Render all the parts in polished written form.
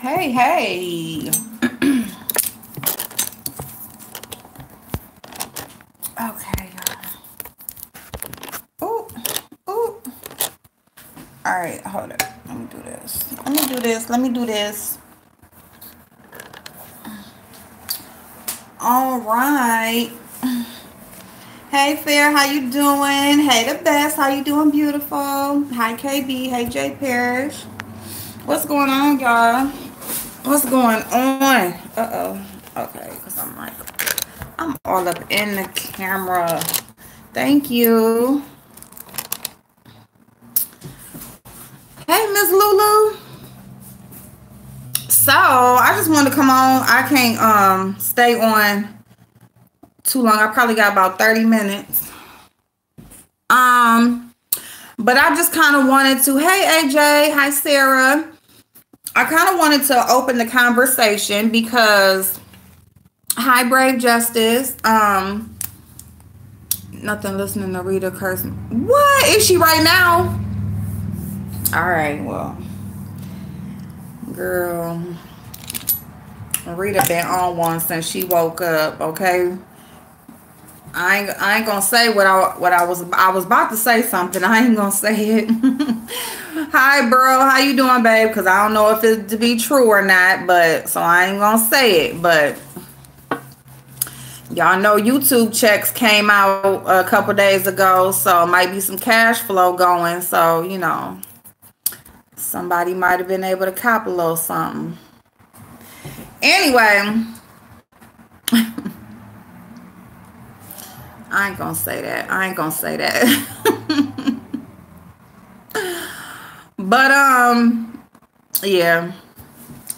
Hey, hey. Okay, y'all. Ooh, ooh. All right, hold it. Let me do this. Let me do this. Let me do this. All right. Hey, Fair, how you doing? Hey, the best. How you doing, beautiful? Hi, KB. Hey, Jay Parrish. What's going on, y'all? What's going on? Uh-oh. Okay, because I'm all up in the camera. Thank you. Hey, Miss Lulu. So, I just wanted to come on. I can't stay on too long. I probably got about 30 minutes. But I just kind of wanted to, hey AJ, hi Sarah. I kind of wanted to open the conversation because hi Brave Justice. Nothing listening to Rita curse. What is she right now? All right, well, girl, Rita been on one since she woke up. Okay, I ain't gonna say what I was about to say something. I ain't gonna say it. Hi, bro. How you doing, babe? Because I don't know if it's to be true or not, but so I ain't gonna say it. But y'all know YouTube checks came out a couple days ago, so might be some cash flow going. So you know, somebody might have been able to cop a little something. Anyway. I ain't gonna say that. I ain't gonna say that. But yeah.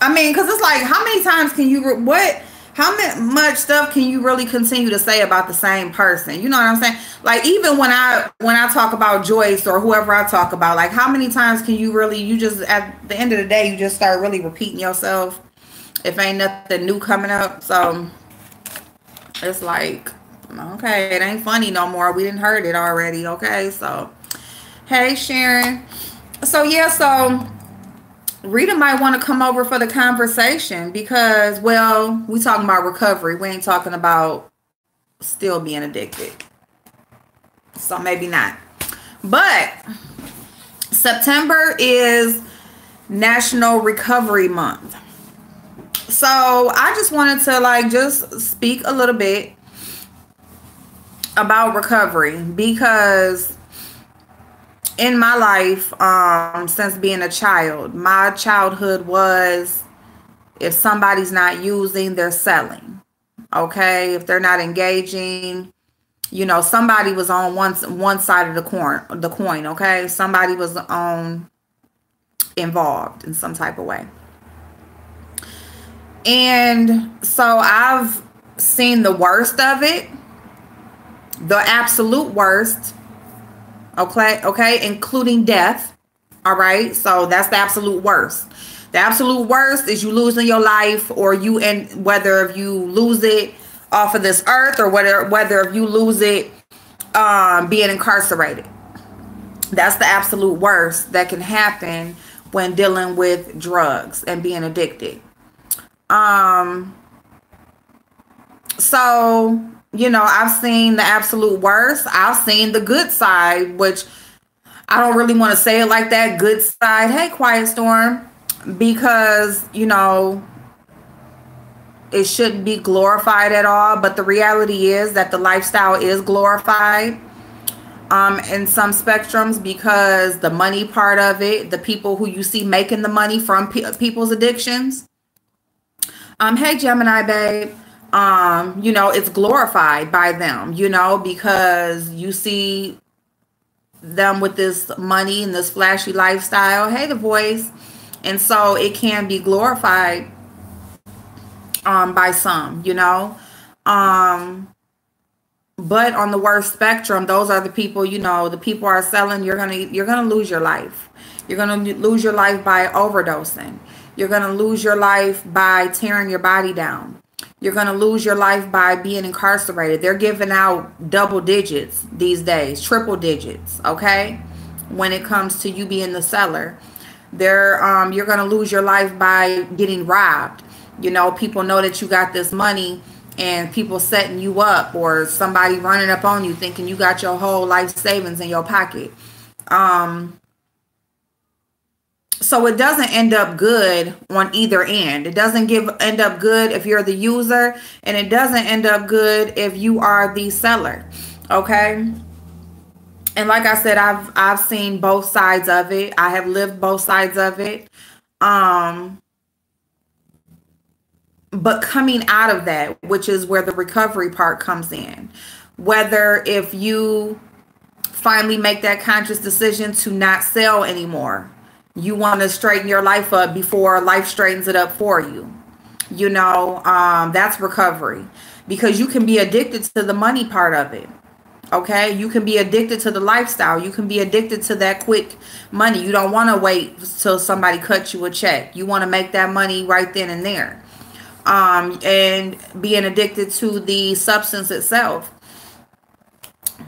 I mean, cause it's like, how many times can you much stuff can you really continue to say about the same person? You know what I'm saying? Like, even when I talk about Joyce or whoever I talk about, like, how many times can you just at the end of the day you just start really repeating yourself if ain't nothing new coming up? So it's like, okay, it ain't funny no more. We didn't heard it already. Okay, so hey Sharon. So yeah, so Rita might want to come over for the conversation because, well, we talking about recovery. We ain't talking about still being addicted. So maybe not. But September is National Recovery Month. So I just wanted to just speak a little bit about recovery because in my life, since being a child, my childhood was, if somebody's not using, they're selling. Okay, if they're not engaging, you know, somebody was on one side of the coin. Okay, somebody was involved in some type of way. And so I've seen the worst of it, the absolute worst. Okay, including death. All right, so that's the absolute worst. The absolute worst is you losing your life, or whether if you lose it off of this earth, or whether if you lose it being incarcerated. That's the absolute worst that can happen when dealing with drugs and being addicted. So, you know, I've seen the absolute worst. I've seen the good side, which I don't really want to say it like that. Good side. Hey, Quiet Storm. Because, you know, it shouldn't be glorified at all. But the reality is that the lifestyle is glorified in some spectrums, because the money part of it, the people who you see making the money from people's addictions. Hey, Gemini, babe. You know, it's glorified by them, you know, because you see them with this money and this flashy lifestyle. Hey, The Voice. And so it can be glorified by some, you know. But on the worst spectrum, those are the people, you know, the people are selling. You're gonna lose your life. You're gonna lose your life by overdosing. You're gonna lose your life by tearing your body down. You're going to lose your life by being incarcerated. They're giving out double digits these days, triple digits, okay, when it comes to you being the seller. You're going to lose your life by getting robbed. People know that you got this money, and people setting you up, or somebody running up on you thinking you got your whole life savings in your pocket. So it doesn't end up good on either end. It doesn't end up good if you're the user, and it doesn't end up good if you are the seller. Okay. And like I said, I've seen both sides of it. I have lived both sides of it. But coming out of that, which is where the recovery part comes in, whether if you finally make that conscious decision to not sell anymore, you want to straighten your life up before life straightens it up for you. That's recovery, because you can be addicted to the money part of it. Okay, you can be addicted to the lifestyle. You can be addicted to that quick money. You don't want to wait till somebody cuts you a check. You want to make that money right then and there. And being addicted to the substance itself.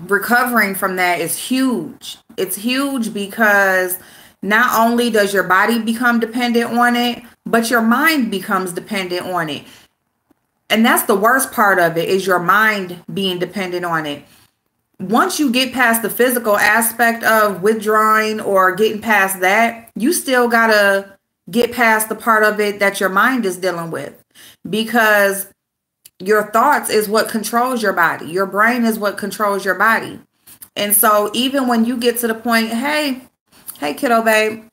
Recovering from that is huge. It's huge because not only does your body become dependent on it, but your mind becomes dependent on it. And that's the worst part of it, is your mind being dependent on it. Once you get past the physical aspect of withdrawing or getting past that, you still gotta get past the part of it that your mind is dealing with, because your thoughts is what controls your body. Your brain is what controls your body. And so even when you get to the point, hey kiddo babe,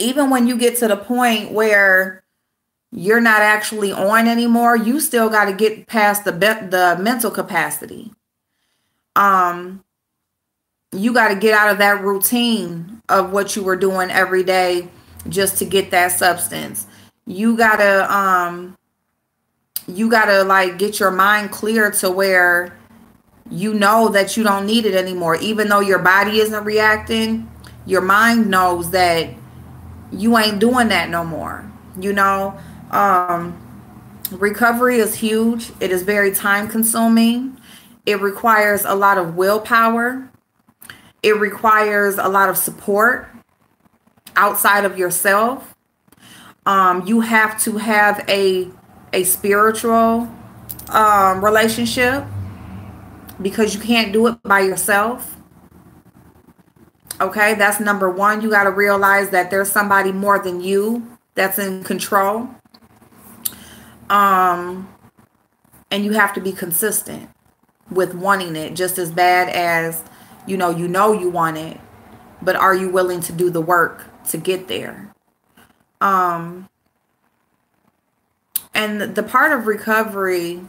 even when you get to the point where you're not actually on anymore, you still got to get past the mental capacity. You got to get out of that routine of what you were doing every day just to get that substance. You gotta like get your mind clear to where you know that you don't need it anymore. Even though your body isn't reacting, your mind knows that you ain't doing that no more. Recovery is huge. It is very time consuming. It requires a lot of willpower. It requires a lot of support outside of yourself. You have to have a spiritual relationship, because you can't do it by yourself. Okay, that's number one. You got to realize that there's somebody more than you that's in control. And you have to be consistent with wanting it just as bad as you know you want it, but are you willing to do the work to get there? And the part of recovery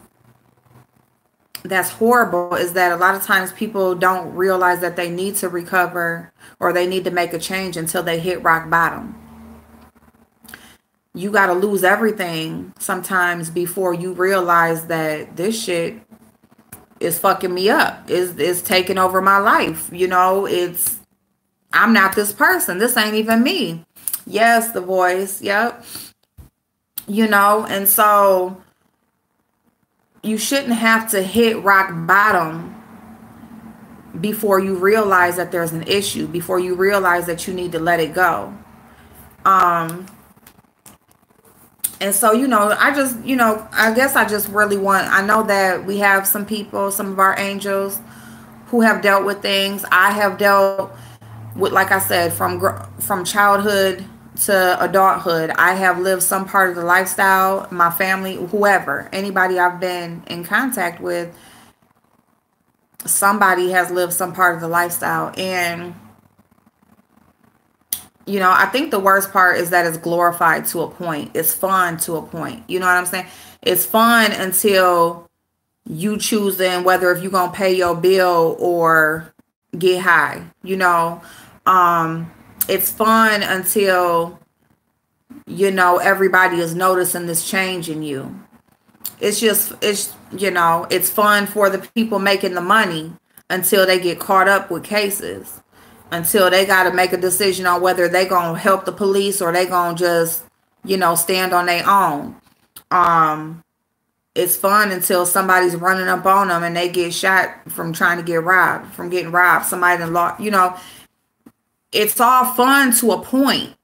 that's horrible is that a lot of times people don't realize that they need to recover or they need to make a change until they hit rock bottom. You got to lose everything sometimes before you realize that this shit is fucking me up. It's taking over my life. I'm not this person. This ain't even me. Yes, the voice. Yep. And so you shouldn't have to hit rock bottom before you realize that there's an issue, before you realize that you need to let it go. And so, I guess I just really I know that we have some people, some of our angels who have dealt with things. I have dealt with, like I said, from childhood to adulthood. I have lived some part of the lifestyle. My family, whoever, anybody I've been in contact with, somebody has lived some part of the lifestyle. And I think the worst part is that it's glorified to a point. It's fun to a point. You know what I'm saying? It's fun until you choosing whether if you're going to pay your bill or get high. It's fun until, everybody is noticing this change in you. It's fun for the people making the money until they get caught up with cases. Until they got to make a decision on whether they going to help the police or they going to just, stand on their own. It's fun until somebody's running up on them and they get shot from trying to get robbed, somebody in law, it's all fun to a point.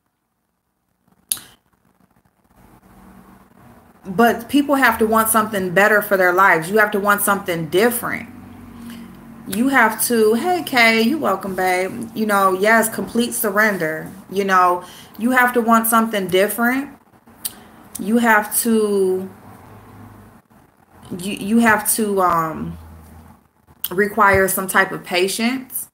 But people have to want something better for their lives. You have to want something different. You have to, hey Kay, you welcome, babe. You know, yes, complete surrender. You know, you have to want something different. You have to you have to require some type of patience.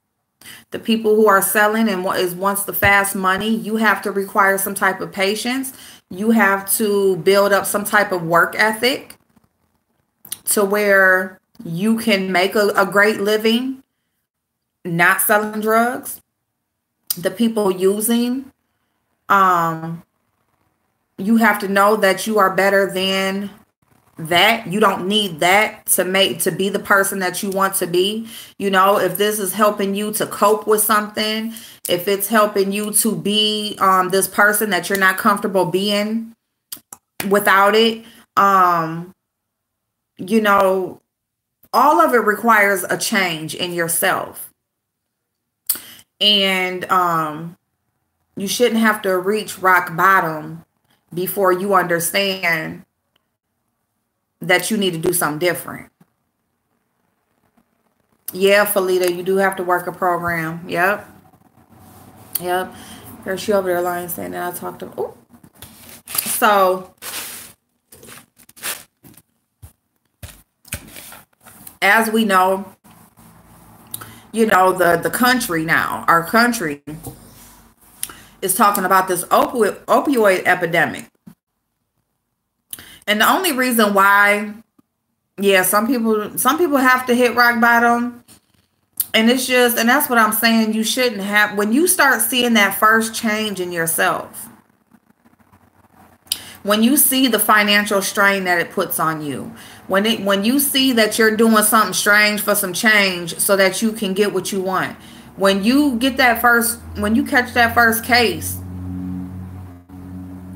The people who are selling and what is wants the fast money, you have to require some type of patience. You have to build up some type of work ethic to where you can make a great living, not selling drugs. The people using, you have to know that you are better than that. You don't need that to be the person that you want to be. You know, if this is helping you to cope with something, if it's helping you to be this person that you're not comfortable being without it, you know, all of it requires a change in yourself. And you shouldn't have to reach rock bottom before you understand that you need to do something different. Yeah, Felita, you do have to work a program. Yep. Yep. There's she over there lying saying that I talked to. Ooh. So as we know, you know, the country now, our country is talking about this opioid epidemic. And the only reason why, yeah, some people have to hit rock bottom. And it's just, and that's what I'm saying, you shouldn't have, when you start seeing that first change in yourself, when you see the financial strain that it puts on you, when you see that you're doing something strange for some change so that you can get what you want, when you get that first, when you catch that first case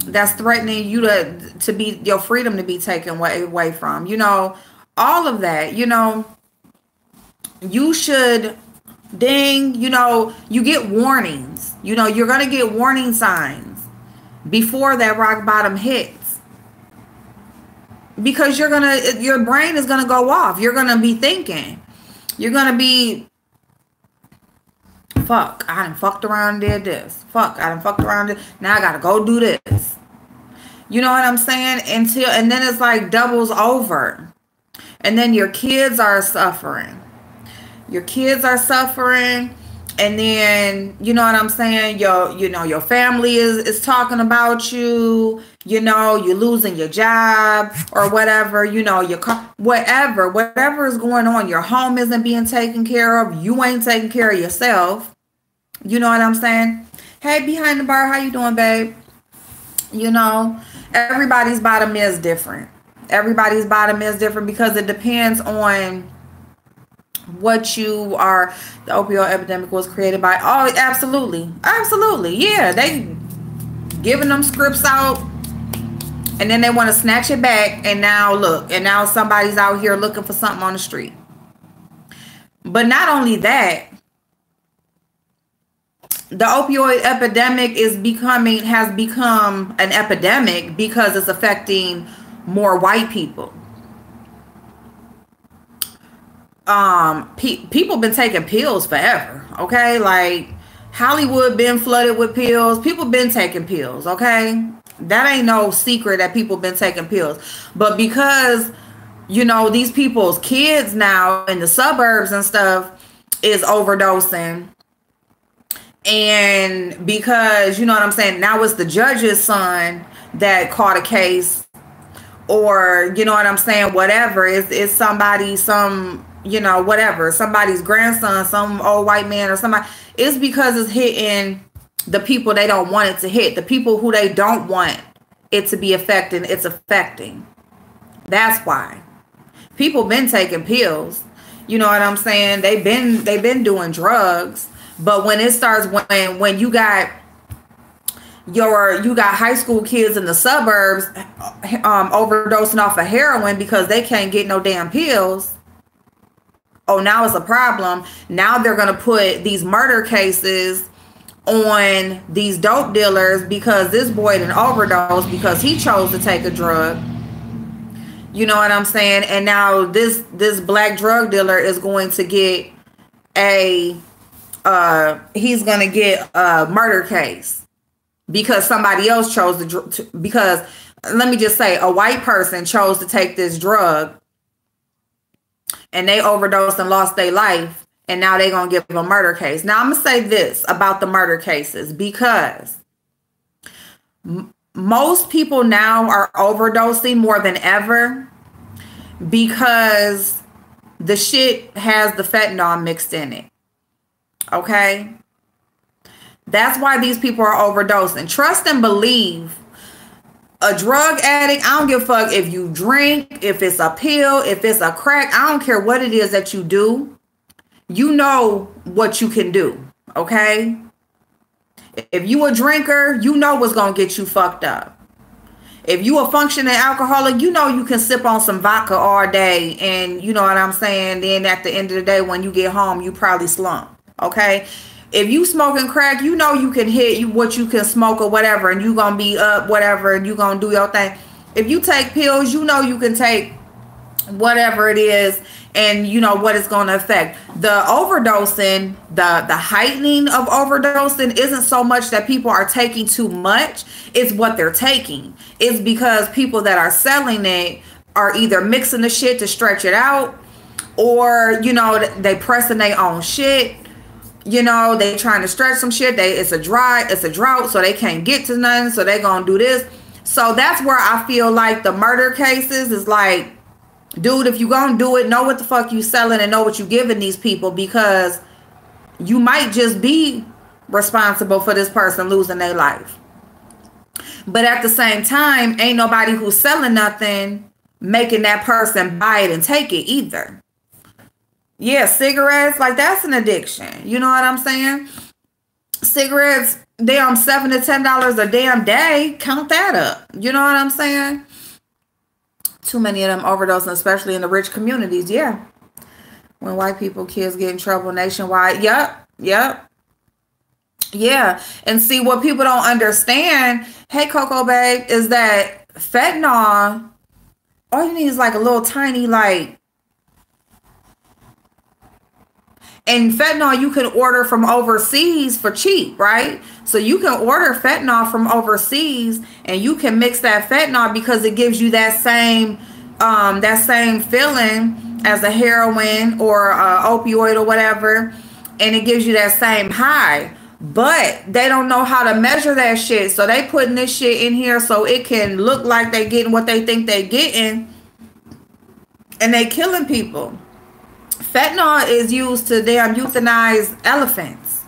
that's threatening you to be your freedom to be taken away from, you know, all of that, you know, you should you know, you get warnings, you know, you're going to get warning signs before that rock bottom hits, because your brain is going to go off. You're going to be thinking, you're going to be, fuck, I done fucked around and did this. Fuck, I done fucked around. Now I got to go do this. You know what I'm saying? And then it's like doubles over. And then your kids are suffering. Your kids are suffering. And then, you know what I'm saying? Your family is talking about you. You know, you're losing your job or whatever. You know, your car, whatever is going on. Your home isn't being taken care of. You ain't taking care of yourself. You know what I'm saying? Hey, behind the bar, how you doing, babe? You know, everybody's bottom is different. Everybody's bottom is different because it depends on what you are. The opioid epidemic was created by, oh, absolutely. Absolutely. Yeah, they giving them scripts out and then they want to snatch it back. And now look, and now somebody's out here looking for something on the street. But not only that, the opioid epidemic has become an epidemic because it's affecting more white people. People been taking pills forever, okay? Like Hollywood been flooded with pills. People been taking pills, okay? That ain't no secret that people been taking pills. But because, you know, these people's kids now in the suburbs and stuff is overdosing, and because, you know what I'm saying, now it's the judge's son that caught a case, or, you know what I'm saying, whatever, it's somebody, you know, whatever, somebody's grandson, some old white man or somebody, it's because it's hitting the people they don't want it to hit, the people who they don't want it to be affecting, it's affecting. That's why. People been taking pills, you know what I'm saying, they've been doing drugs. But when it starts, when you got high school kids in the suburbs overdosing off of heroin because they can't get no damn pills, oh, now it's a problem. Now they're going to put these murder cases on these dope dealers because this boy didn't overdose because he chose to take a drug. You know what I'm saying? And now this black drug dealer is going to get a he's going to get a murder case because somebody else chose because let me just say, a white person chose to take this drug and they overdosed and lost their life, and now they're going to give a murder case. Now, I'm going to say this about the murder cases, because most people now are overdosing more than ever because the shit has the fentanyl mixed in it. Okay? That's why these people are overdosing. Trust and believe. A drug addict, I don't give a fuck if you drink, if it's a pill, if it's a crack. I don't care what it is that you do. You know what you can do, okay? If you a drinker, you know what's going to get you fucked up. If you a functioning alcoholic, you know you can sip on some vodka all day, and you know what I'm saying? Then at the end of the day, when you get home, you probably slump, okay? If you smoking crack, you know you can hit what you can smoke or whatever, and you gonna be up, whatever, and you gonna do your thing. If you take pills, you know you can take whatever it is, and you know what it's gonna affect. The overdosing, the heightening of overdosing isn't so much that people are taking too much, it's what they're taking. It's because people that are selling it are either mixing the shit to stretch it out, or, you know, they pressing their own shit. You know, they trying to stretch some shit. It's a drought, so they can't get to nothing, so they gonna do this. So that's where I feel like the murder cases is like, dude, if you gonna do it, know what the fuck you selling and know what you giving these people, because you might just be responsible for this person losing their life. But at the same time, ain't nobody who's selling nothing making that person buy it and take it either. Yeah, cigarettes, like that's an addiction. You know what I'm saying? Cigarettes, damn, $7 to $10 a damn day. Count that up. You know what I'm saying? Too many of them overdosing, especially in the rich communities. Yeah. When white people, kids get in trouble nationwide. Yep. Yeah. And see, what people don't understand, hey, Coco Babe, is that fentanyl, all you need is like a little tiny, like, and fentanyl you can order from overseas for cheap, right? So you can order fentanyl from overseas and you can mix that fentanyl because it gives you that same feeling as a heroin or opioid or whatever, and it gives you that same high. But they don't know how to measure that shit, so they putting this shit in here so it can look like they getting what they think they getting, and they killing people. Fentanyl is used to damn euthanize elephants.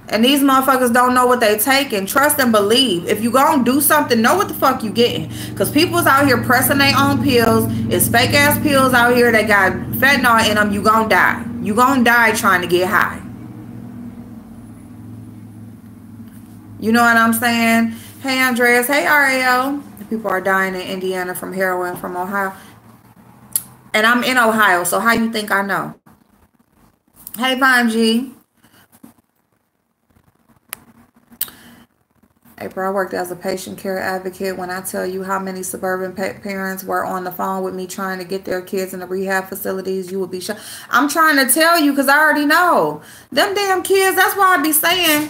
And these motherfuckers don't know what they taking. Trust and believe. If you gonna do something, know what the fuck you getting. Because people's out here pressing their own pills. It's fake ass pills out here that got fentanyl in them. You gonna die. You gonna die trying to get high. You know what I'm saying? Hey, Andreas. Hey, Ariel. People are dying in Indiana from heroin from Ohio. And I'm in Ohio, so how you think I know? Hey, Vine G. April, I worked as a patient care advocate. When I tell you how many suburban parents were on the phone with me trying to get their kids in the rehab facilities, you would be shocked. I'm trying to tell you because I already know. Them damn kids, that's why I be saying,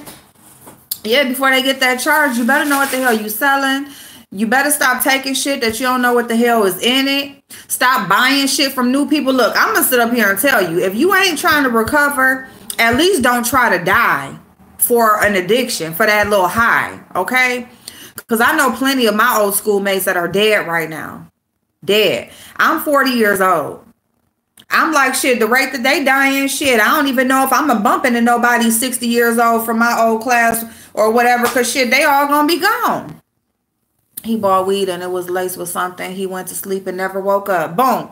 yeah, before they get that charge, you better know what the hell you selling. You better stop taking shit that you don't know what the hell is in it. Stop buying shit from new people. Look, I'm going to sit up here and tell you, if you ain't trying to recover, at least don't try to die for an addiction, for that little high, okay? Because I know plenty of my old schoolmates that are dead right now. Dead. I'm 40 years old. I'm like, shit, the rate that they dying, shit, I don't even know if I'm a bump into nobody 60 years old from my old class or whatever, because shit, they all going to be gone. He bought weed and it was laced with something. He went to sleep and never woke up. Boom.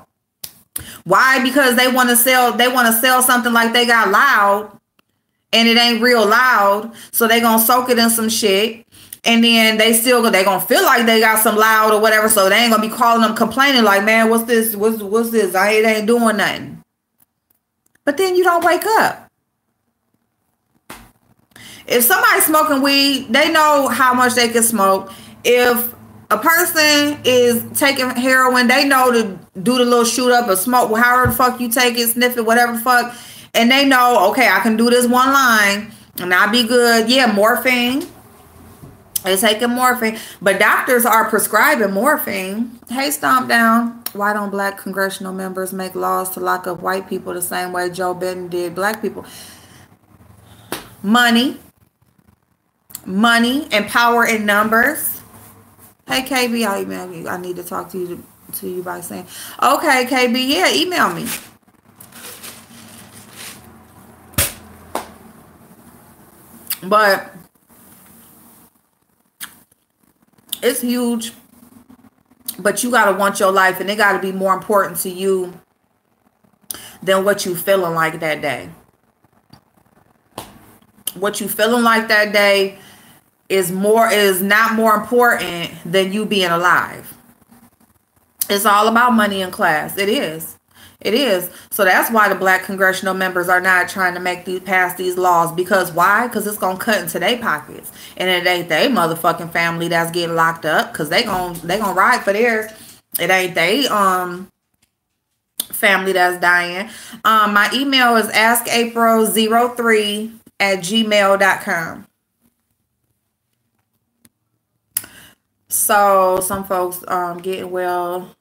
Why? Because they want to sell something like they got loud and it ain't real loud. So they going to soak it in some shit. And then they going to feel like they got some loud or whatever. So they ain't going to be calling them complaining like, man, what's this? What's this? It ain't doing nothing. But then you don't wake up. If somebody's smoking weed, they know how much they can smoke. If a person is taking heroin, they know to do the little shoot up or smoke, however the fuck you take it, sniff it, whatever the fuck. And they know, okay, I can do this one line and I'll be good. Yeah, morphine. They're taking morphine. But doctors are prescribing morphine. Hey, Stomp Down. Why don't black congressional members make laws to lock up white people the same way Joe Biden did black people? Money. Money and power in numbers. Hey, KB, I'll email you. I need to talk to you by saying, okay, KB, yeah, email me. But it's huge. But you got to want your life, and it got to be more important to you than what you feeling like that day. What you feeling like that day is not more important than you being alive. It's all about money and class. It is. It is. So that's why the black congressional members are not trying to pass these laws. Because why? Because it's going to cut into their pockets. And it ain't they motherfucking family that's getting locked up. Because they gonna ride for theirs. It ain't they family that's dying. My email is askapril03@gmail.com. So some folks getting well.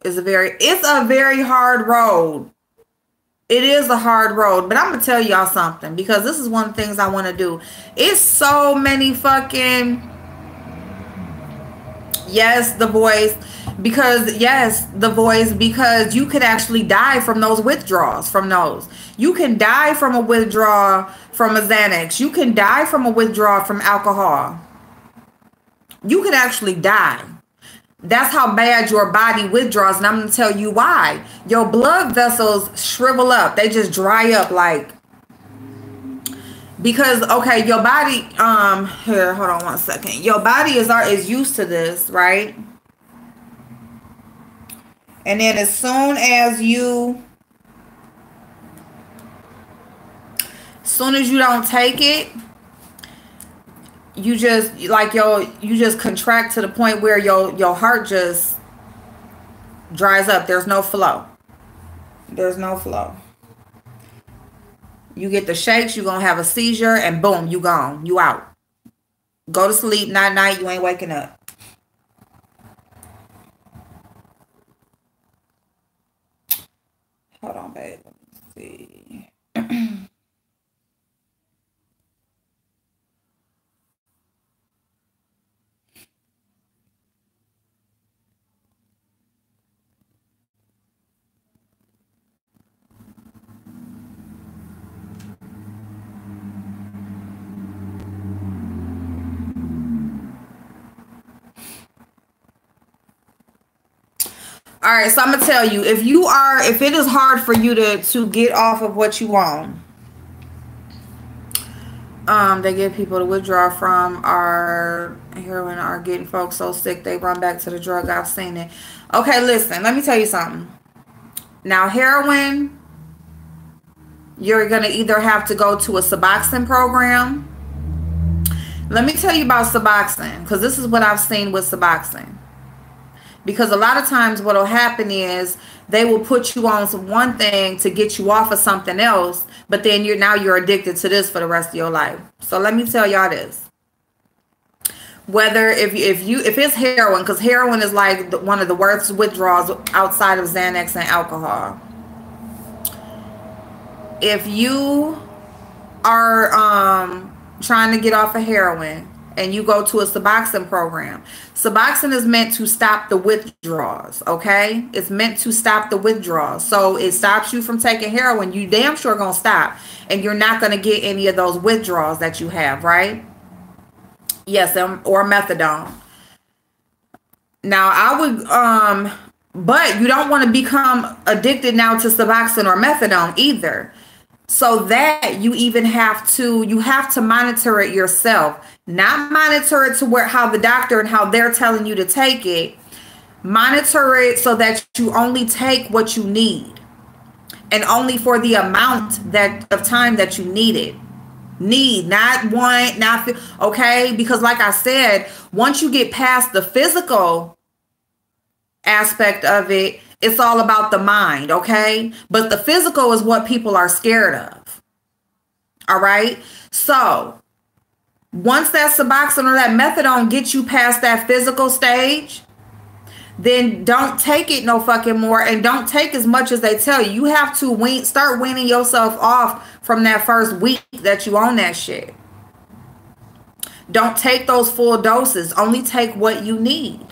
It's a very hard road. It is a hard road, but I'm going to tell y'all something, because this is one of the things I want to do. It's so many fucking, the voice, because you could actually die from those withdrawals, from those. You can die from a withdrawal from a Xanax. You can die from a withdrawal from alcohol. You could actually die. That's how bad your body withdraws. And I'm going to tell you why. Your blood vessels shrivel up. They just dry up because, okay, your body, here, hold on one second. Your body is used to this, right? And then as soon as you don't take it, you just contract to the point where your heart just dries up. There's no flow. You get the shakes, you're gonna have a seizure, and boom, you gone. You out. Go to sleep, night, you ain't waking up. Hold on, babe. Let me see. All right, so I'm gonna tell you, if it is hard for you to get off of what you want, they get people to withdraw from our heroin, are getting folks so sick they run back to the drug. I've seen it. Okay, listen, let me tell you something. Now, heroin, you're gonna either have to go to a Suboxone program. Let me tell you about Suboxone, because this is what I've seen with Suboxone. Because a lot of times what will happen is they will put you on one thing to get you off of something else, but then you're addicted to this for the rest of your life. So let me tell y'all this. Whether if it's heroin, because heroin is like one of the worst withdrawals outside of Xanax and alcohol. If you are trying to get off of heroin and you go to a Suboxone program, Suboxone is meant to stop the withdrawals, okay? It's meant to stop the withdrawals. So it stops you from taking heroin. You damn sure gonna stop, and you're not gonna get any of those withdrawals that you have, right? Yes, or methadone. Now, I would, but you don't want to become addicted now to Suboxone or methadone either. So that you have to monitor it yourself. Not monitor it to how the doctor and how they're telling you to take it. Monitor it so that you only take what you need, and only for the amount of time that you need it. Need, not want, not feel. Okay? Because like I said, once you get past the physical aspect of it, it's all about the mind, okay? But the physical is what people are scared of. All right? So, once that Suboxone or that methadone gets you past that physical stage, then don't take it no fucking more, and don't take as much as they tell you. You have to start weaning yourself off from that first week that you own that shit. Don't take those full doses. Only take what you need.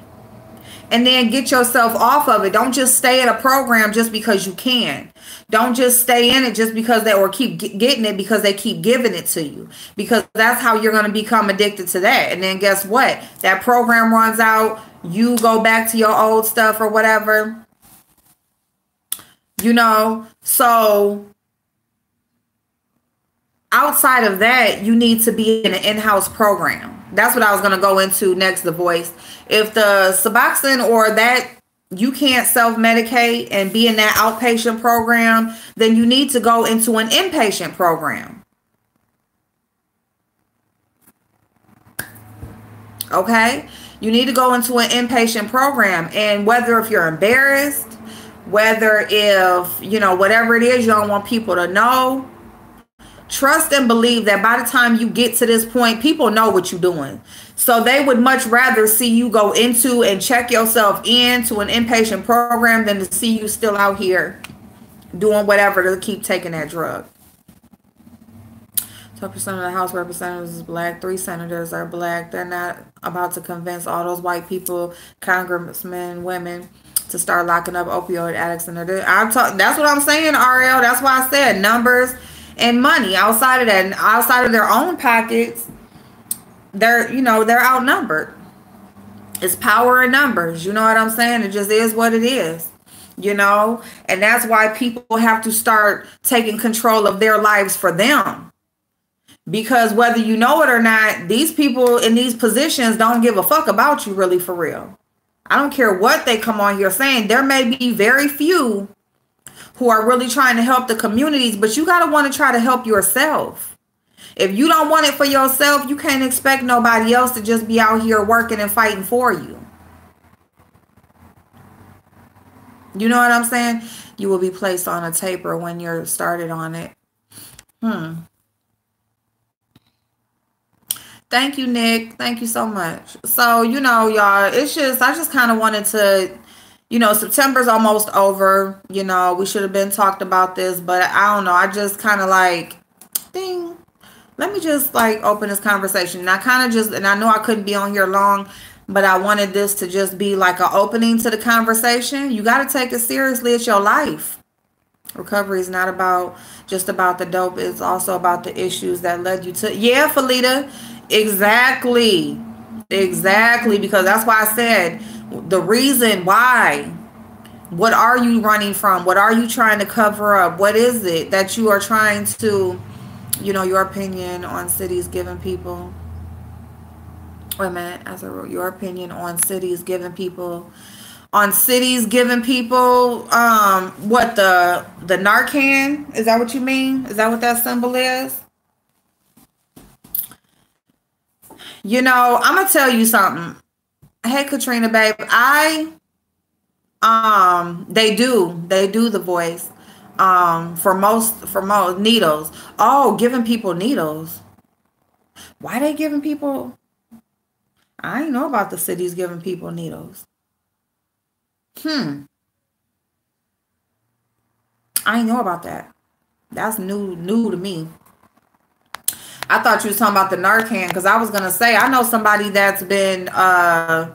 And then get yourself off of it. Don't just stay in a program just because you can. Don't just stay in it just because they, or keep getting it because they keep giving it to you. Because that's how you're going to become addicted to that. And then guess what? That program runs out. You go back to your old stuff or whatever. You know, so outside of that, you need to be in an in-house program. That's what I was going to go into next, The Voice. If the Suboxone or that you can't self-medicate and be in that outpatient program, then you need to go into an inpatient program. Okay? You need to go into an inpatient program. And whether if you're embarrassed, whether if, you know, whatever it is, you don't want people to know, trust and believe that by the time you get to this point, people know what you're doing. So they would much rather see you go into and check yourself into an inpatient program than to see you still out here doing whatever to keep taking that drug. 12% of the House representatives is black. 3 senators are black. They're not about to convince all those white people, congressmen, women, to start locking up opioid addicts in their. That's what I'm saying, RL. That's why I said numbers and money. Outside of that, and outside of their own pockets, they're outnumbered. It's power in numbers. You know what I'm saying? It just is what it is. You know, and that's why people have to start taking control of their lives for them. Because whether you know it or not, these people in these positions don't give a fuck about you, really, for real. I don't care what they come on here saying. There may be very few who are really trying to help the communities, but you got to want to try to help yourself. If you don't want it for yourself, you can't expect nobody else to just be out here working and fighting for you. You know what I'm saying? You will be placed on a taper when you're started on it. Thank you, Nick. Thank you so much. So, you know, y'all, it's just, I just kind of wanted to, you know, September's almost over. You know, we should have been talked about this, but I don't know. I just kind of like, ding, let me just like open this conversation. And I kind of just, and I know I couldn't be on here long, but I wanted this to just be like an opening to the conversation. You got to take it seriously. It's your life. Recovery is not about just about the dope. It's also about the issues that led you to, yeah, Felita. Exactly. Because that's why I said the reason why. What are you running from? What are you trying to cover up? What is it that you are trying to, you know, your opinion on cities giving people. Wait a minute. As I wrote, your opinion on cities giving people. On cities giving people, what, the Narcan? Is that what you mean? Is that what that symbol is? You know, I'm going to tell you something. Hey, Katrina, babe, they do The Voice, for most needles. Oh, giving people needles. Why they giving people? I didn't know about the cities giving people needles. I didn't know about that. That's new to me. I thought you was talking about the Narcan, because I was gonna say I know somebody that's been brought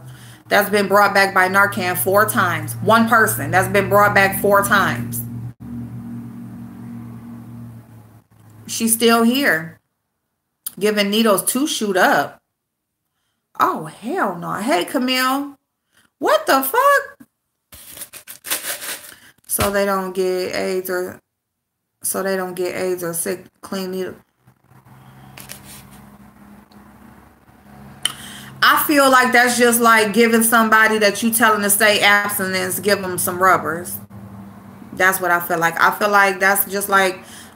back by Narcan 4 times. One person that's been brought back 4 times. She's still here, giving needles to shoot up. Oh hell no! Hey Camille, what the fuck? So they don't get AIDS or sick, clean needle. I feel like that's just like giving somebody that you telling to stay abstinence, give them some rubbers. That's what I feel like. I feel like that's just like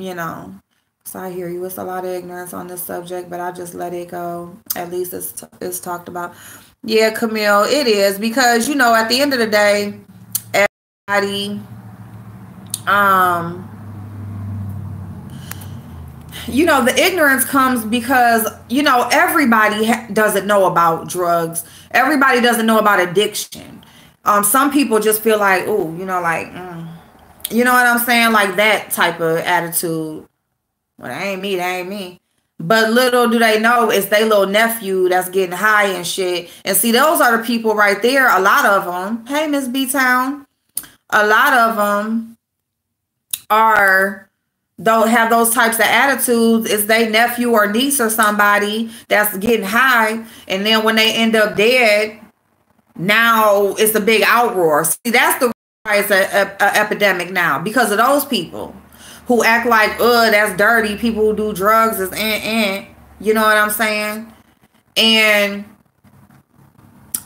you know. So I hear you. It's a lot of ignorance on this subject, but I just let it go. At least it's talked about. Yeah, Camille, it is because you know at the end of the day, everybody, um, you know, the ignorance comes because you know everybody doesn't know about drugs. Everybody doesn't know about addiction. Some people just feel like, oh, you know, like, you know what I'm saying, like that type of attitude. Well, that ain't me. That ain't me. But little do they know it's their little nephew that's getting high and shit. And see, those are the people right there. A lot of them. Hey, Miss B Town. A lot of them are don't have those types of attitudes. It's their nephew or niece or somebody that's getting high, and then when they end up dead, now it's a big outroar. See, that's the why it's a epidemic now because of those people who act like, that's dirty. People who do drugs is you know what I'm saying? And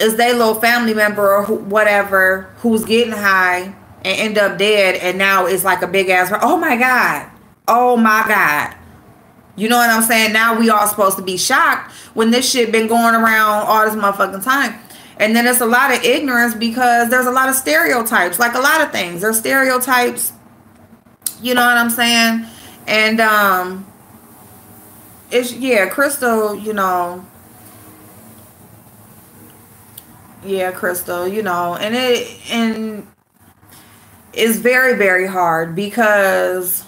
it's their little family member or whatever who's getting high and end up dead, and now it's like a big ass, oh my God. Oh my God. You know what I'm saying? Now we all supposed to be shocked when this shit been going around all this motherfucking time. And then it's a lot of ignorance because there's a lot of stereotypes, like a lot of things. There's stereotypes, you know what I'm saying? And it's, yeah, Crystal, you know, yeah, Crystal, you know, and it's very, very hard because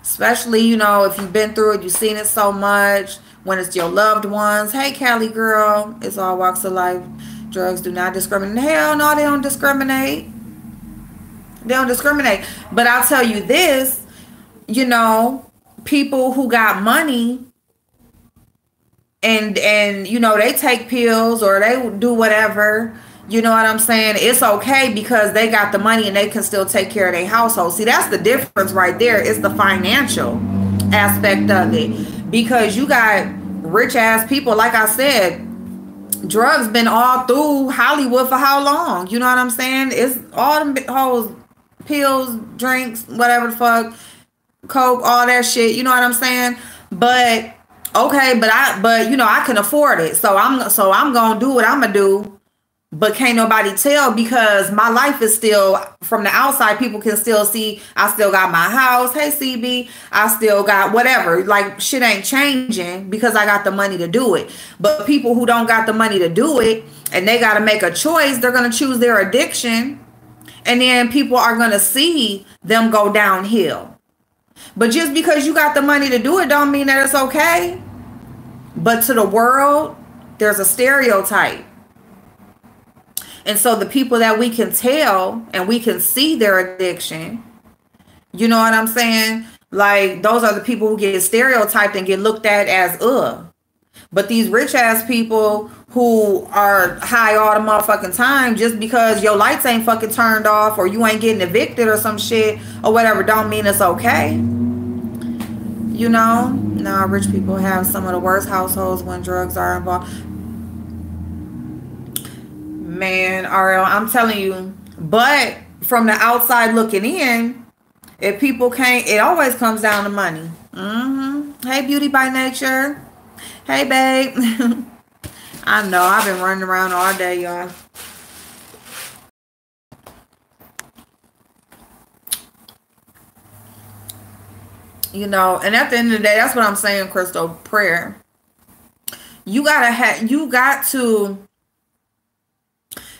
especially, you know, if you've been through it, you've seen it so much, when it's your loved ones. Hey, Cali girl, it's all walks of life. Drugs do not discriminate. Hell no, they don't discriminate. They don't discriminate. But I'll tell you this, you know, people who got money and you know, they take pills or they do whatever, you know what I'm saying? It's okay because they got the money and they can still take care of their household. See, that's the difference right there. It's the financial aspect of it. Because you got rich ass people, like I said, drugs been all through Hollywood for how long? You know what I'm saying? It's all them whole pills, drinks, whatever the fuck, coke, all that shit. You know what I'm saying? But okay, but you know, I can afford it. So I'm gonna do what I'm gonna do. But can't nobody tell because my life is still, from the outside, people can still see I still got my house. Hey, CB, I still got whatever. Like, shit ain't changing because I got the money to do it. But people who don't got the money to do it and they got to make a choice, they're going to choose their addiction. And then people are going to see them go downhill. But just because you got the money to do it don't mean that it's okay. But to the world, there's a stereotype. And so the people that we can tell and we can see their addiction, you know what I'm saying? Like, those are the people who get stereotyped and get looked at as, But these rich ass people who are high all the motherfucking time, just because your lights ain't fucking turned off or you ain't getting evicted or some shit or whatever, don't mean it's okay. You know? Nah, rich people have some of the worst households when drugs are involved. Man, Ariel, I'm telling you. But from the outside looking in, if people can't, it always comes down to money. Hey, Beauty by Nature. Hey, babe. I know, I've been running around all day, y'all. You know, and at the end of the day, that's what I'm saying, Crystal. Prayer. You got to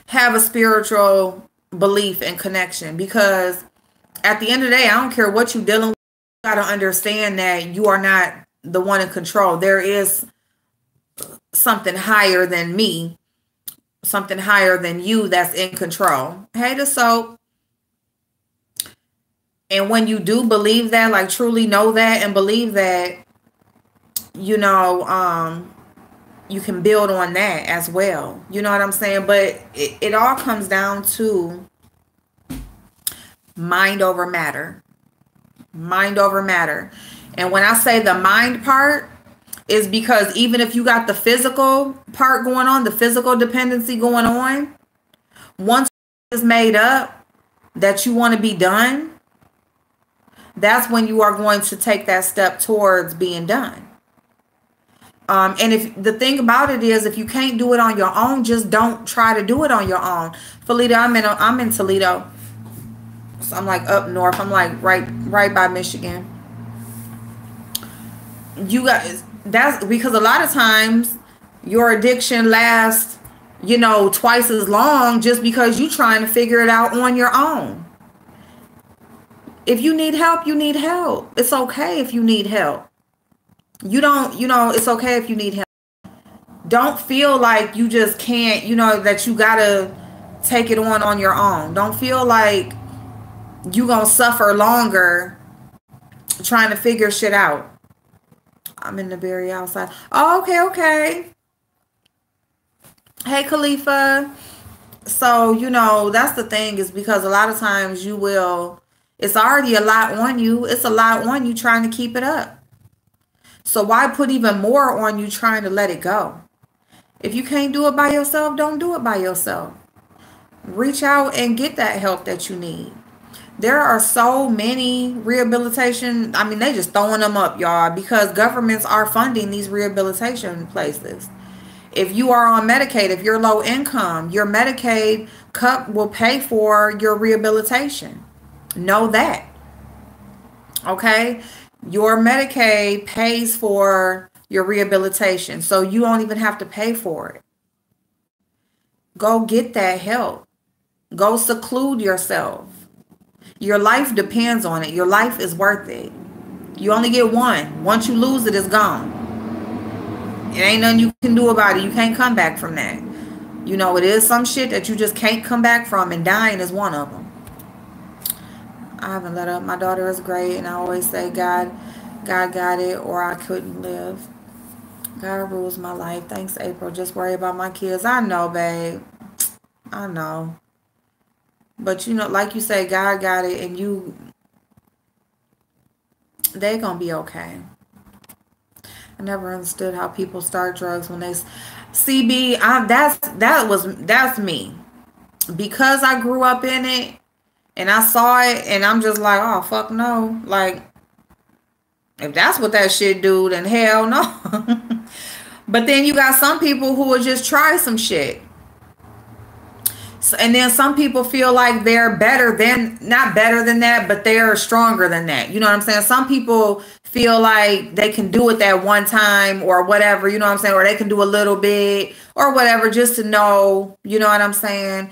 have a spiritual belief and connection, because at the end of the day, I don't care what you're dealing with, you got to understand that you are not the one in control. There is something higher than me, something higher than you that's in control. Hey, the soap. And when you do believe that, like truly know that and believe that, you know, you can build on that as well. You know what I'm saying? But it all comes down to mind over matter. Mind over matter. And when I say the mind part, is because even if you got the physical part going on, the physical dependency going on, once it's made up that you want to be done, that's when you are going to take that step towards being done. And if the thing about it is, if you can't do it on your own, just don't try to do it on your own. Felita, I'm in Toledo, so I'm like up north. I'm like right by Michigan. You guys, that's because a lot of times your addiction lasts, twice as long just because you trying to figure it out on your own. If you need help, you need help. It's okay if you need help. It's okay if you need help. Don't feel like you just can't, that you gotta take it on your own. Don't feel like you gonna suffer longer trying to figure shit out. I'm in the berry outside. Oh, okay. Hey, Khalifa. So, that's the thing, is because a lot of times it's already a lot on you. It's a lot on you trying to keep it up. So why put even more on you trying to let it go? If you can't do it by yourself, don't do it by yourself. Reach out and get that help that you need. There are so many rehabilitation. I mean, they just throwing them up, y'all, because governments are funding these rehabilitation places. If you are on Medicaid, if you're low income, your Medicaid cup will pay for your rehabilitation. Know that. Okay? Your Medicaid pays for your rehabilitation, so you don't even have to pay for it. Go get that help. Go seclude yourself. Your life depends on it. Your life is worth it. You only get one. Once you lose it, it's gone. It ain't nothing you can do about it. You can't come back from that. It is some shit that you just can't come back from, and dying is one of them. I haven't let up. My daughter is great, and I always say God got it, or I couldn't live. God rules my life. Thanks, April. Just worry about my kids. I know, babe. I know. But like you say, God got it, and they gonna be okay. I never understood how people start drugs when they CB. That's me, because I grew up in it. And I saw it, and I'm just like, oh, fuck no. Like, if that's what that shit do, then hell no. But then you got some people who will just try some shit. And then some people feel like they're not better than that, but they're stronger than that. You know what I'm saying? Some people feel like they can do it that one time or whatever, you know what I'm saying? Or they can do a little bit or whatever, just to know, you know what I'm saying?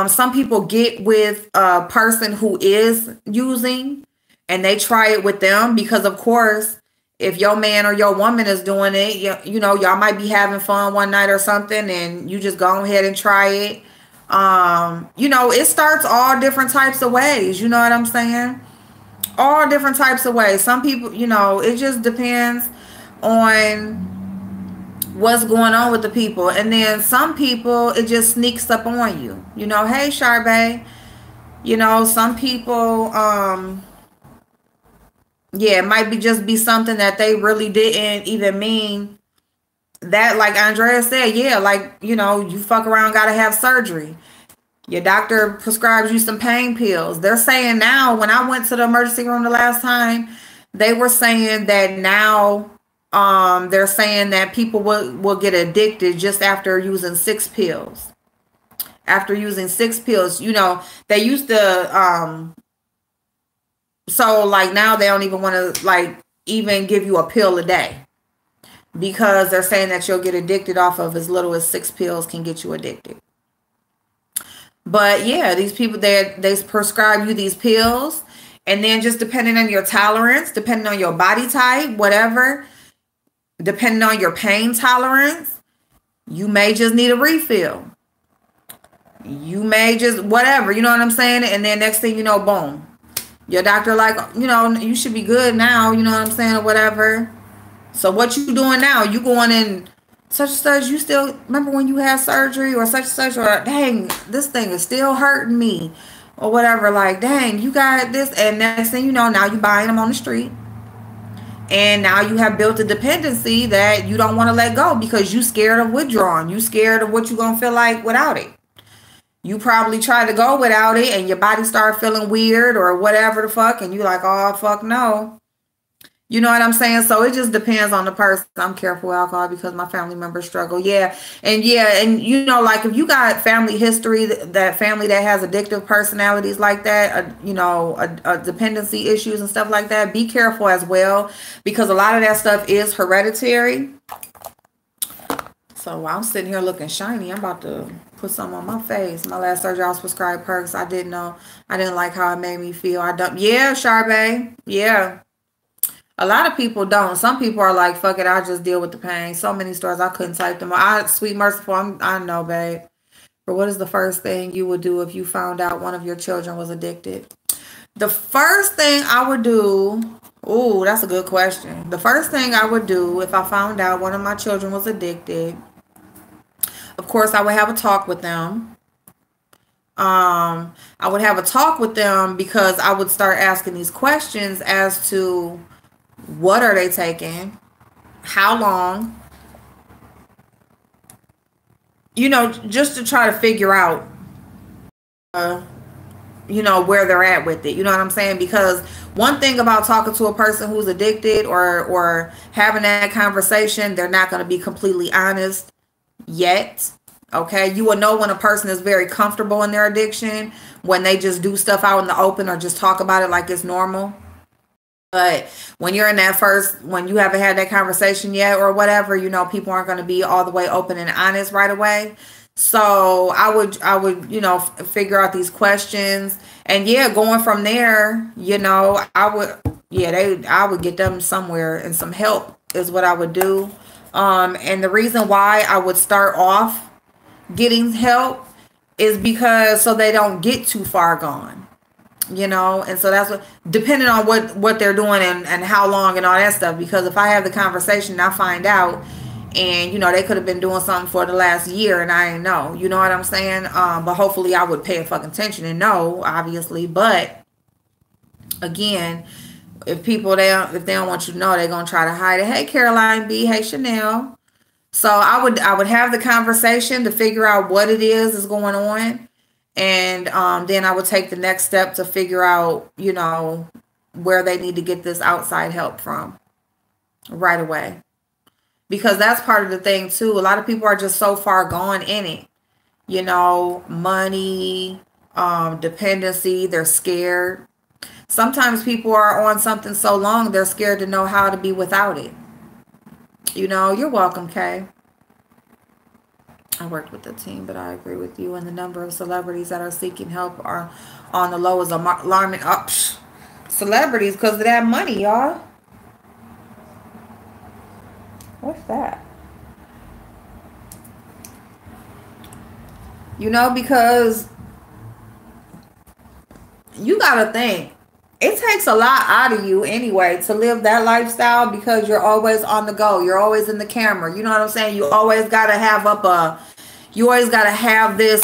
Some people get with a person who is using, and they try it with them, because of course, if your man or your woman is doing it, y'all might be having fun one night or something, and you just go ahead and try it. It starts all different types of ways. You know what I'm saying? All different types of ways. Some people, it just depends on what's going on with the people. And then some people, it just sneaks up on you. Hey, Charbay. Some people, it might be something that they really didn't even mean. That, like Andrea said, you fuck around, gotta have surgery. Your doctor prescribes you some pain pills. They're saying now, when I went to the emergency room the last time, they were saying that now they're saying that people will get addicted just after using 6 pills. After using 6 pills, they used to, so like now they don't even want to even give you a pill a day. Because they're saying that you'll get addicted off of as little as 6 pills can get you addicted. But yeah, these people, they prescribe you these pills. And then just depending on your tolerance, depending on your body type, whatever, depending on your pain tolerance, you may just need a refill. You may just, whatever, you know what I'm saying? And then next thing you know, boom. Your doctor you should be good now, you know what I'm saying, or whatever. So what you doing now? You going in such and such, you still remember when you had surgery or such and such, or dang, this thing is still hurting me or whatever. Like, dang, you got this. And next thing you know, now you buying them on the street. And now you have built a dependency that you don't want to let go because you scared of withdrawing. You scared of what you're going to feel like without it. You probably try to go without it and your body start feeling weird or whatever the fuck. And you like, oh, fuck no. You know what I'm saying? So it just depends on the person. I'm careful with alcohol because my family members struggle. Yeah. And you know, like if you got family history, that family that has addictive personalities like that, you know, dependency issues and stuff like that, be careful as well, because a lot of that stuff is hereditary. So while I'm sitting here looking shiny, I'm about to put something on my face. My last surgery, I was prescribed Perks. I didn't like how it made me feel. Yeah, Charbay. Yeah. A lot of people don't. Some people are like, fuck it, I'll just deal with the pain. So many stories, I couldn't type them. Sweet Merciful, I know, babe. But what is the first thing you would do if you found out one of your children was addicted? The first thing I would do, ooh, that's a good question. The first thing I would do if I found out one of my children was addicted, of course, I would have a talk with them. I would have a talk with them because I would start asking these questions as to what are they taking, how long, you know, just to try to figure out, you know, where they're at with it. You know what I'm saying? Because one thing about talking to a person who's addicted or having that conversation, they're not going to be completely honest yet. Okay, you will know when a person is very comfortable in their addiction when they just do stuff out in the open or just talk about it like it's normal. But when you're in that when you haven't had that conversation yet or whatever, you know, people aren't going to be all the way open and honest right away. So I would, you know, figure out these questions, and yeah, going from there, you know, I would get them somewhere, and some help is what I would do. And the reason why I would start off getting help is because so they don't get too far gone, you know. And so that's what, depending on what they're doing and how long and all that stuff, because if I have the conversation and I find out, and you know, they could have been doing something for the last year and I didn't know, you know what I'm saying? But hopefully I would pay fucking attention and know, obviously. But again, if they don't want you to know, they're gonna try to hide it. Hey Caroline B, hey Chanel. So I would have the conversation to figure out what it is going on, and then I would take the next step to figure out, you know, where they need to get this outside help from right away. Because that's part of the thing too. A lot of people are just so far gone in it, you know, money, dependency, they're scared. Sometimes people are on something so long, they're scared to know how to be without it. You know, you're welcome, Kay. I worked with the team, but I agree with you. And the number of celebrities that are seeking help are on the low is alarming. Celebrities, because of that money, y'all. What's that? You know, because you gotta think, it takes a lot out of you anyway to live that lifestyle, because you're always on the go. You're always in the camera. You know what I'm saying? You always gotta have this,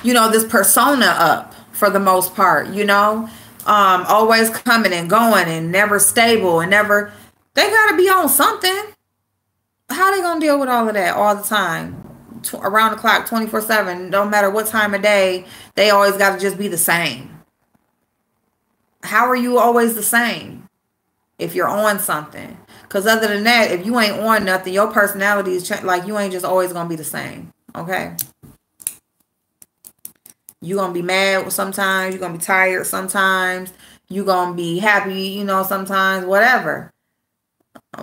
you know, this persona up for the most part, you know, always coming and going and never stable and never, they gotta be on something. How they gonna deal with all of that all the time? Around the clock, 24/7, no matter what time of day, they always got to just be the same. How are you always the same if you're on something? Because other than that, if you ain't on nothing, your personality is like, you ain't just always gonna be the same. Okay, you're gonna be mad sometimes, you're gonna be tired sometimes, you're gonna be happy, you know, sometimes, whatever.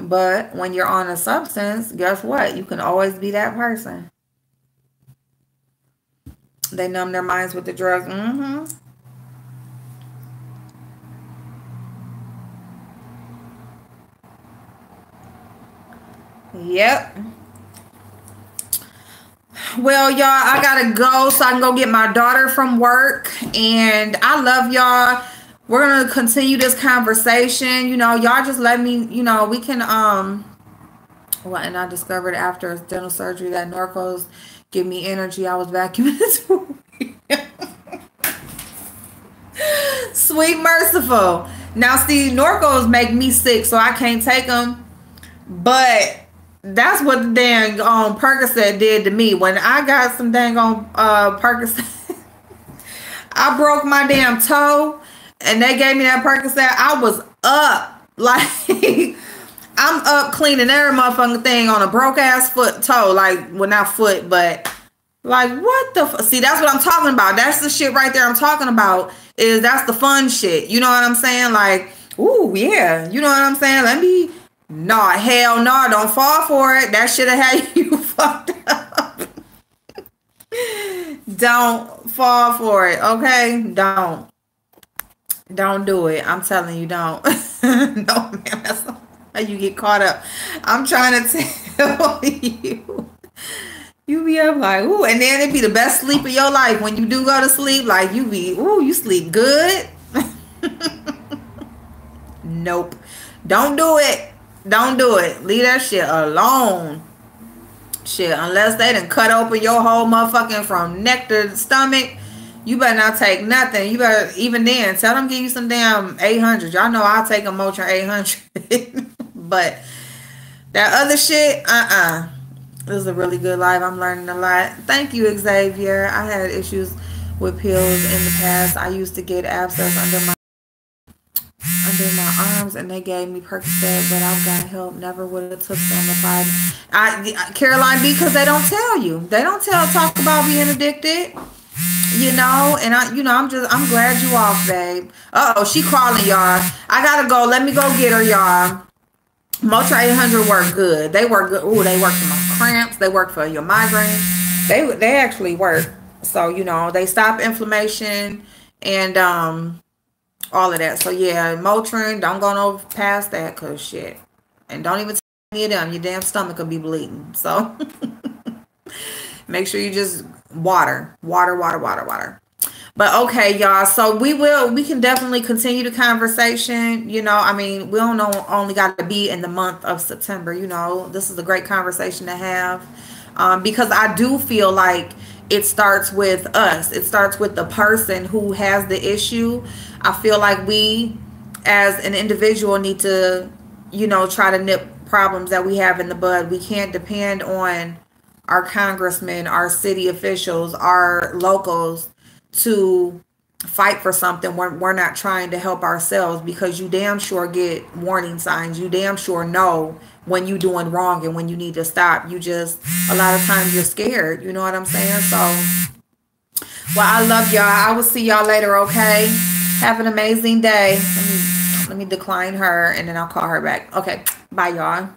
But when you're on a substance, guess what? You can always be that person. They numb their minds with the drugs. Yep. Well, y'all, I gotta go so I can go get my daughter from work. And I love y'all. We're gonna continue this conversation. You know, y'all just let me, you know, we can well, and I discovered after dental surgery that Norcos give me energy. I was vacuuming Sweet Merciful. Now, see, Norcos make me sick, so I can't take them. But That's what the dang Percocet did to me. When I got some dang on Percocet, I broke my damn toe, and they gave me that Percocet. I was up, like I'm up cleaning every motherfucking thing on a broke ass toe, like well not foot, but like what the see, that's what I'm talking about. That's the shit right there I'm talking about. Is that's the fun shit. You know what I'm saying? Like, ooh yeah, you know what I'm saying? Let me. Nah, hell no, don't fall for it. That should have had you fucked up. Don't fall for it, okay? Don't do it. I'm telling you, don't. No, man, that's not how you get caught up. I'm trying to tell you. You be up like, ooh, and then it be the best sleep of your life when you do go to sleep. Like you be, ooh, you sleep good. Nope. Don't do it. Don't do it. Leave that shit alone. Shit, unless they done cut open your whole motherfucking from neck to stomach, you better not take nothing. You better, even then, tell them give you some damn 800. Y'all know I'll take a Motrin 800. But that other shit, This is a really good life. I'm learning a lot. Thank you, Xavier. I had issues with pills in the past. I used to get abscess under my arms, and they gave me Percocet, but I've got help. Never would have took them if Caroline, because they don't tell you. They don't talk about being addicted. You know, and I'm glad you off, babe. She calling y'all. I gotta go. Let me go get her, y'all. Motrin 800 work good. They work good. Ooh, they work for my cramps. They work for your migraine. They actually work. So, you know, they stop inflammation and all of that. So yeah, Motrin, don't go no past that, cause shit. And don't even take any of them. Your damn stomach will be bleeding. So make sure you just water. But okay, y'all. So we can definitely continue the conversation. You know, I mean, we don't only got to be in the month of September. You know, this is a great conversation to have because I do feel like it starts with us. It starts with the person who has the issue. I feel like we, as an individual, need to, you know, try to nip problems that we have in the bud. We can't depend on our congressmen, our city officials, our locals to fight for something when we're not trying to help ourselves, because you damn sure get warning signs. You damn sure know when you're doing wrong and when you need to stop. You just, a lot of times you're scared. You know what I'm saying? So, well, I love y'all. I will see y'all later, okay? Have an amazing day. Let me decline her and then I'll call her back. Okay, bye, y'all.